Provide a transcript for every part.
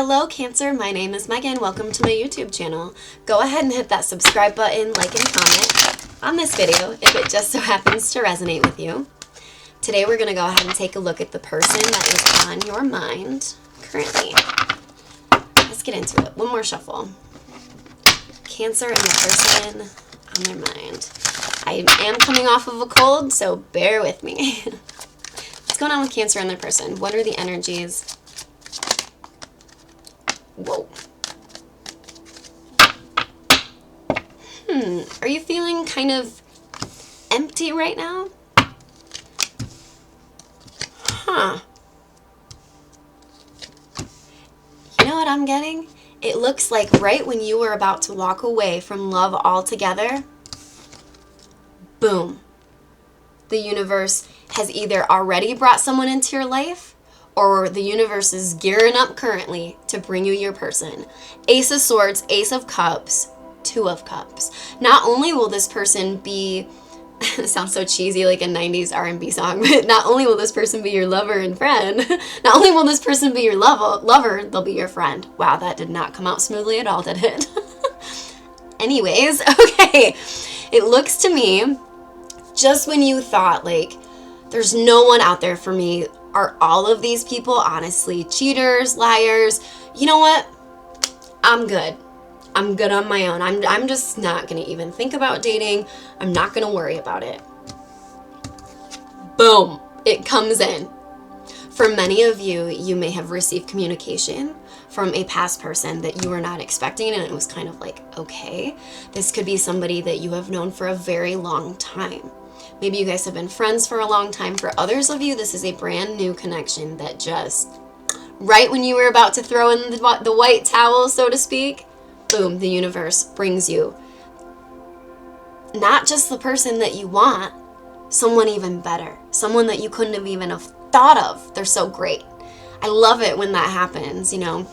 Hello Cancer, my name is Megan. Welcome to my YouTube channel. Go ahead and hit that subscribe button, like and comment on this video if it just so happens to resonate with you. Today we're going to go ahead and take a look at the person that is on your mind currently. Let's get into it. One more shuffle. Cancer and the person on their mind. I am coming off of a cold, so bear with me. What's going on with Cancer and their person? What are the energies? Whoa. Are you feeling kind of empty right now? You know what I'm getting? It looks like right when you were about to walk away from love altogether, boom. The universe has either already brought someone into your life, or the universe is gearing up currently to bring you your person. Ace of Swords, Ace of Cups, Two of Cups. Not only will this person be, it sounds so cheesy like a 90s R&B song, but not only will this person be your lover and friend, not only will this person be your lover, they'll be your friend. Wow, that did not come out smoothly at all, did it? Anyways, okay. It looks to me, just when you thought, like, there's no one out there for me, are all of these people honestly cheaters, liars? You know what? I'm good. I'm good on my own. I'm just not going to even think about dating. I'm not going to worry about it. Boom. It comes in. For many of you, you may have received communication from a past person that you were not expecting, and it was kind of like, okay, this could be somebody that you have known for a very long time. Maybe you guys have been friends for a long time. For others of you, this is a brand new connection that just, right when you were about to throw in the white towel, so to speak, boom, the universe brings you not just the person that you want, someone even better, someone that you couldn't have even have thought of. They're so great. I love it when that happens, you know.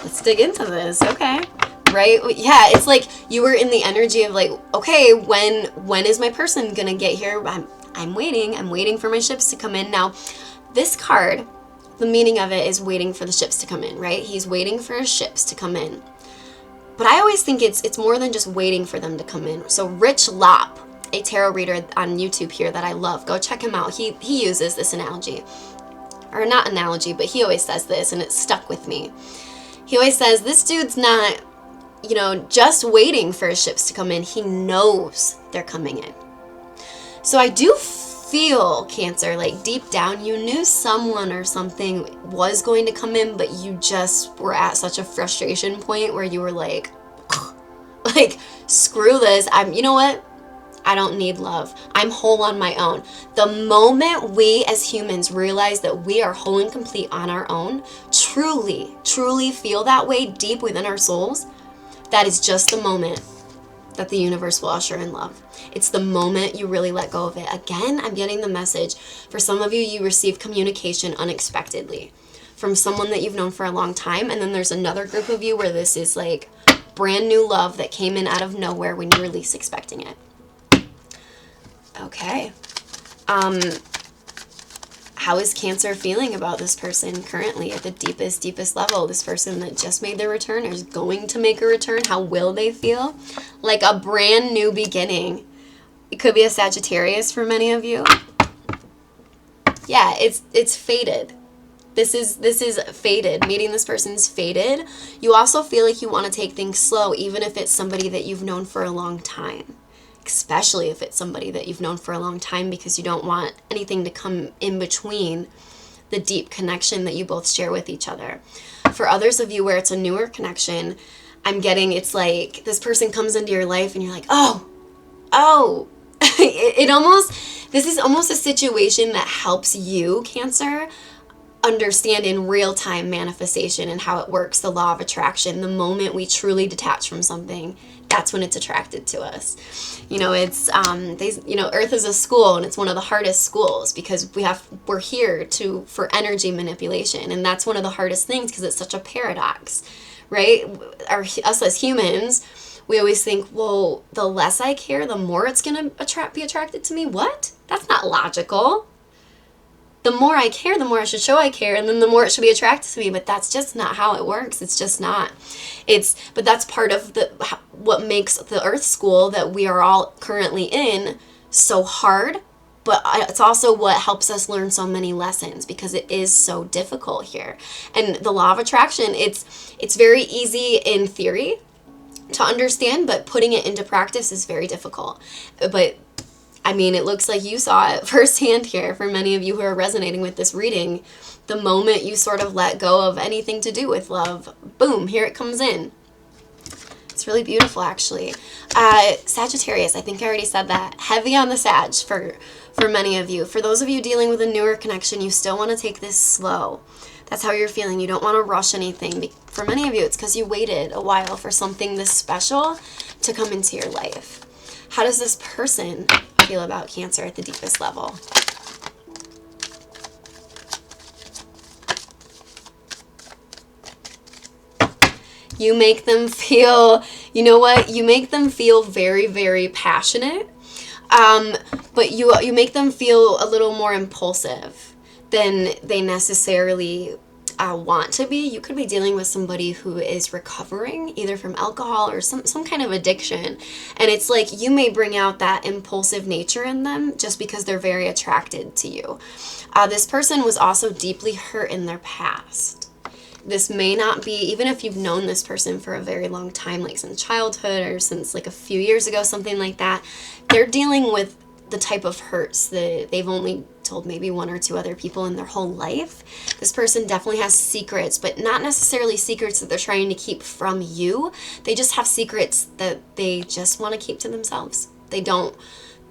Let's dig into this, okay? Right? Yeah, it's like you were in the energy of like, okay, when is my person gonna get here? I'm waiting for my ships to come in. Now, this card, the meaning of it is waiting for the ships to come in, right? He's waiting for his ships to come in. But I always think it's more than just waiting for them to come in. So Rich Lopp, a tarot reader on YouTube here that I love, go check him out. He uses this analogy. Or not analogy, but he always says this, and it stuck with me. He always says, this dude's not, you know, just waiting for his ships to come in. He knows they're coming in. So I do feel, Cancer, like deep down you knew someone or something was going to come in, but you just were at such a frustration point where you were like screw this. You know what? I don't need love. I'm whole on my own. The moment we as humans realize that we are whole and complete on our own, truly feel that way deep within our souls, that is just the moment that the universe will usher in love. It's the moment you really let go of it. Again, I'm getting the message. For some of you, you receive communication unexpectedly from someone that you've known for a long time. And then there's another group of you where this is like brand new love that came in out of nowhere when you were least expecting it. Okay. How is Cancer feeling about this person currently at the deepest level? This person that just made their return or is going to make a return, how will they feel? Like a brand new beginning. It could be a Sagittarius for many of you. Yeah, it's fated. This is fated. Meeting this person's fated. You also feel like you want to take things slow, even if it's somebody that you've known for a long time. Especially if it's somebody that you've known for a long time, because you don't want anything to come in between the deep connection that you both share with each other. For others of you where it's a newer connection, I'm getting it's like this person comes into your life and you're like, oh. This is almost a situation that helps you, Cancer, understand in real time manifestation and how it works, the law of attraction. The moment we truly detach from something, that's when it's attracted to us. You know, it's Earth is a school, and it's one of the hardest schools because we're here for energy manipulation, and that's one of the hardest things because it's such a paradox, right? Us as humans, we always think, well, the less I care, the more it's gonna be attracted to me. What? That's not logical. the more I care, the more I should show I care, and then the more it should be attracted to me. But that's just not how it works. It's just not. But that's part of what makes the Earth School that we are all currently in so hard. But it's also what helps us learn so many lessons, because it is so difficult here. And the law of attraction, it's very easy in theory to understand, but putting it into practice is very difficult. But I mean, it looks like you saw it firsthand here for many of you who are resonating with this reading. The moment you sort of let go of anything to do with love, boom, here it comes in. It's really beautiful, actually. Sagittarius, I think I already said that. Heavy on the Sag for many of you. For those of you dealing with a newer connection, you still want to take this slow. That's how you're feeling. You don't want to rush anything. For many of you, it's because you waited a while for something this special to come into your life. How does this person feel about Cancer at the deepest level? You make them feel, you know what? You make them feel very, very passionate. But you make them feel a little more impulsive than they necessarily want to be. You could be dealing with somebody who is recovering either from alcohol or some kind of addiction. And it's like you may bring out that impulsive nature in them just because they're very attracted to you. This person was also deeply hurt in their past. This may not be, even if you've known this person for a very long time, like since childhood or since like a few years ago, something like that, they're dealing with the type of hurts that they've only told maybe one or two other people in their whole life. This person definitely has secrets, but not necessarily secrets that they're trying to keep from you. They just have secrets that they just want to keep to themselves. They don't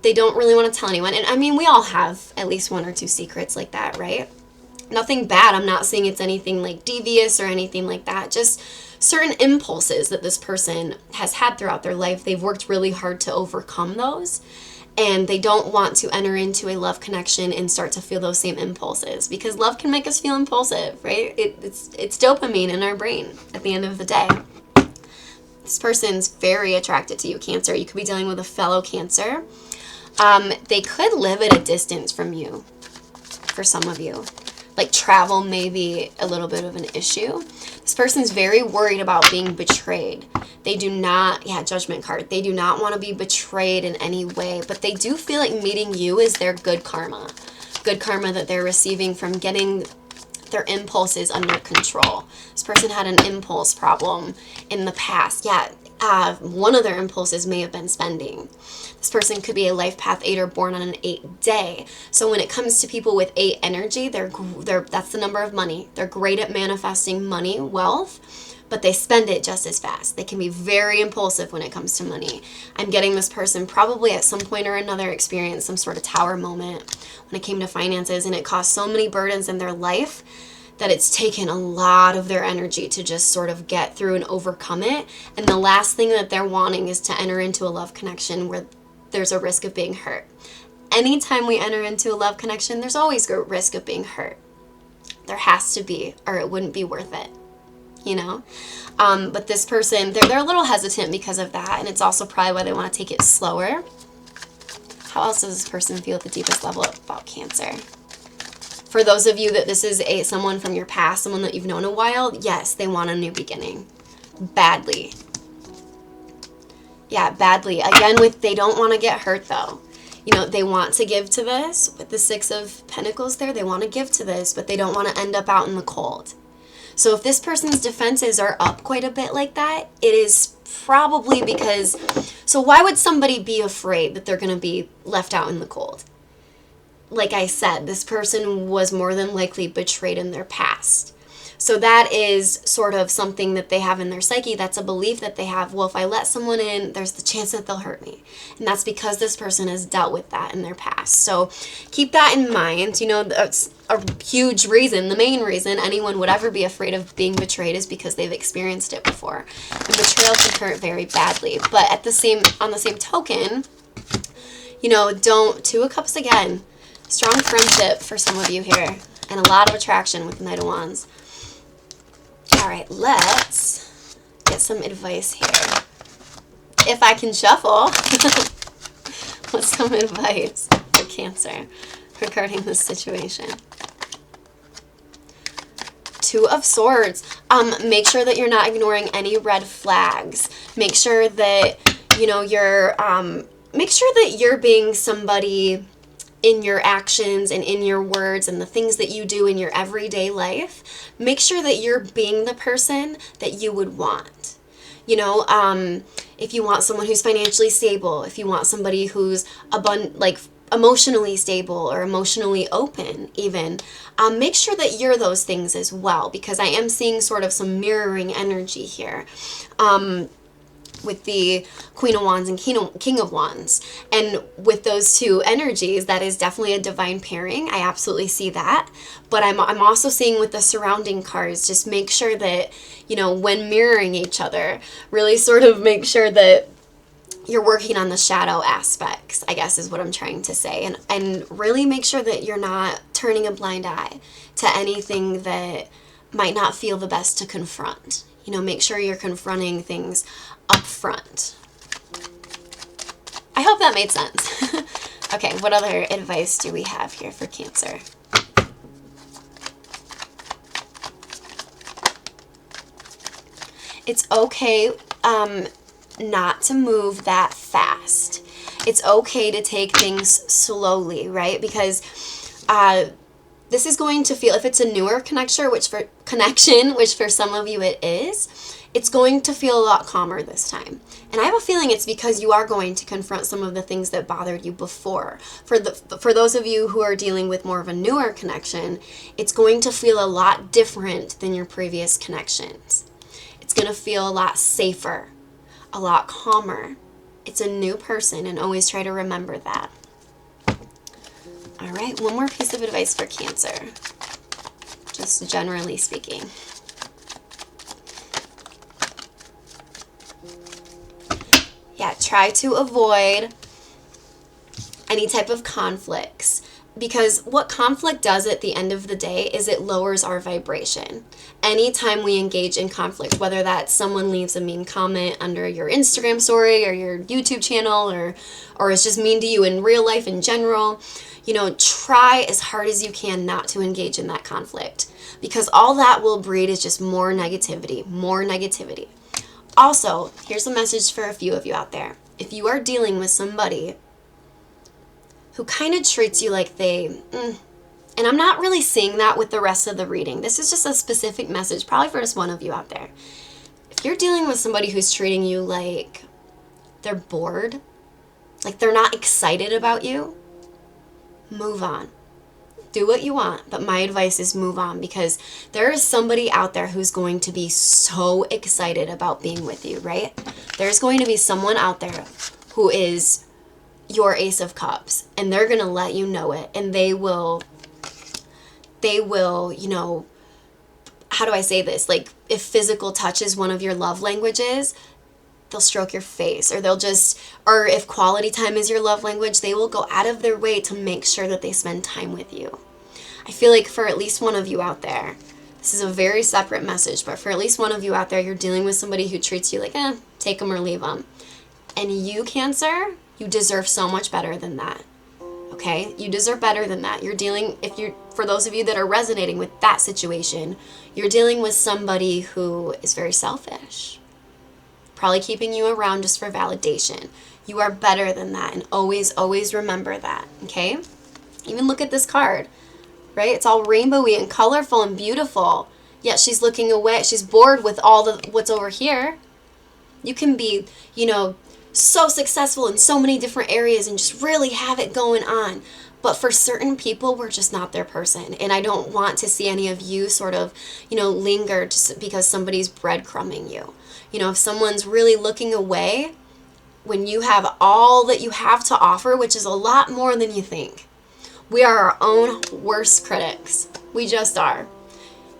really want to tell anyone. And I mean, we all have at least one or two secrets like that, right? Nothing bad. I'm not saying it's anything like devious or anything like that. Just certain impulses that this person has had throughout their life. They've worked really hard to overcome those. And they don't want to enter into a love connection and start to feel those same impulses, because love can make us feel impulsive, right? It's dopamine in our brain at the end of the day. This person's very attracted to you, Cancer. You could be dealing with a fellow Cancer. They could live at a distance from you for some of you. Like travel may be a little bit of an issue. This person's very worried about being betrayed. They do not, Judgment card. They do not want to be betrayed in any way, but they do feel like meeting you is their good karma. Good karma that they're receiving from getting their impulses under control. This person had an impulse problem in the past. One of their impulses may have been spending. This person could be a life path 8 or born on an 8 day. So when it comes to people with 8 energy, that's the number of money. They're great at manifesting money, wealth, but they spend it just as fast. They can be very impulsive when it comes to money. I'm getting this person probably at some point or another experienced some sort of tower moment when it came to finances, and it caused so many burdens in their life that it's taken a lot of their energy to just sort of get through and overcome it. And the last thing that they're wanting is to enter into a love connection where there's a risk of being hurt. Anytime we enter into a love connection, there's always a risk of being hurt. There has to be, or it wouldn't be worth it, you know? But this person, they're a little hesitant because of that, and it's also probably why they want to take it slower. How else does this person feel at the deepest level about Cancer? For those of you that this is someone from your past, someone that you've known a while, yes, they want a new beginning. Badly. Yeah, badly. Again, they don't want to get hurt though. You know, they want to give to this. With the 6 of Pentacles there, they want to give to this, but they don't want to end up out in the cold. So if this person's defenses are up quite a bit like that, it is probably because... So why would somebody be afraid that they're going to be left out in the cold? Like I said, this person was more than likely betrayed in their past. So that is sort of something that they have in their psyche. That's a belief that they have. Well, if I let someone in, there's the chance that they'll hurt me. And that's because this person has dealt with that in their past. So keep that in mind. You know, that's a huge reason. The main reason anyone would ever be afraid of being betrayed is because they've experienced it before. And betrayal can hurt very badly. But on the same token, you know, 2 of Cups again. Strong friendship for some of you here, and a lot of attraction with the Knight of Wands. All right, let's get some advice here. If I can shuffle, what's some advice for Cancer regarding this situation? Two of Swords. Make sure that you're not ignoring any red flags. Make sure that, you know, make sure that you're being somebody in your actions and in your words and the things that you do in your everyday life. Make sure that you're being the person that you would want. You know, if you want someone who's financially stable, if you want somebody who's emotionally stable or emotionally open even, make sure that you're those things as well, because I am seeing sort of some mirroring energy here. With the Queen of Wands and King of Wands. And with those two energies, that is definitely a divine pairing. I absolutely see that. But I'm also seeing with the surrounding cards, just make sure that, you know, when mirroring each other, really sort of make sure that you're working on the shadow aspects, I guess is what I'm trying to say. And really make sure that you're not turning a blind eye to anything that might not feel the best to confront. You know, make sure you're confronting things up front. I hope that made sense. Okay, what other advice do we have here for Cancer? It's okay not to move that fast. It's okay to take things slowly, right? Because this is going to feel, if it's a newer connection, which for some of you it is, it's going to feel a lot calmer this time. And I have a feeling it's because you are going to confront some of the things that bothered you before. For those of you who are dealing with more of a newer connection, it's going to feel a lot different than your previous connections. It's going to feel a lot safer, a lot calmer. It's a new person, and always try to remember that. All right, one more piece of advice for Cancer, just generally speaking. Yeah, try to avoid any type of conflicts, because what conflict does at the end of the day is it lowers our vibration. Anytime we engage in conflict, whether that's someone leaves a mean comment under your Instagram story or your YouTube channel, or is just mean to you in real life in general, you know, try as hard as you can not to engage in that conflict, because all that will breed is just more negativity, more negativity. Also, here's a message for a few of you out there. If you are dealing with somebody who kind of treats you like and I'm not really seeing that with the rest of the reading. This is just a specific message, probably for just one of you out there. If you're dealing with somebody who's treating you like they're bored, like they're not excited about you, move on. Do what you want, but my advice is move on, because there is somebody out there who's going to be so excited about being with you, right? There's going to be someone out there who is your Ace of Cups, and they're going to let you know it, and they will, you know, how do I say this? Like, if physical touch is one of your love languages, they'll stroke your face, or if quality time is your love language, they will go out of their way to make sure that they spend time with you. I feel like for at least one of you out there, this is a very separate message, but for at least one of you out there, you're dealing with somebody who treats you like, take them or leave them. And you, Cancer, you deserve so much better than that. Okay? You deserve better than that. For those of you that are resonating with that situation, you're dealing with somebody who is very selfish, probably keeping you around just for validation. You are better than that, and always, always remember that, okay? Even look at this card, right? It's all rainbowy and colorful and beautiful, yet she's looking away. She's bored with what's over here. You can be, you know, so successful in so many different areas and just really have it going on. But for certain people, we're just not their person. And I don't want to see any of you sort of, you know, linger just because somebody's breadcrumbing you. You know, if someone's really looking away when you have all that you have to offer, which is a lot more than you think. We are our own worst critics. We just are.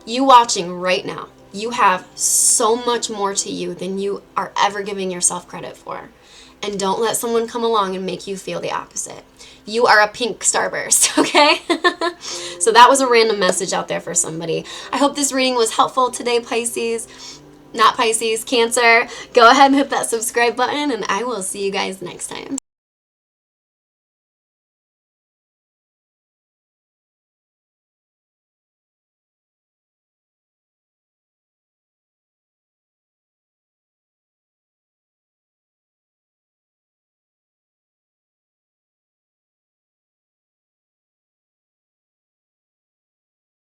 You watching right now, you have so much more to you than you are ever giving yourself credit for. And don't let someone come along and make you feel the opposite. You are a pink starburst, okay? So that was a random message out there for somebody. I hope this reading was helpful today, Pisces. Not Pisces, Cancer. Go ahead and hit that subscribe button, and I will see you guys next time.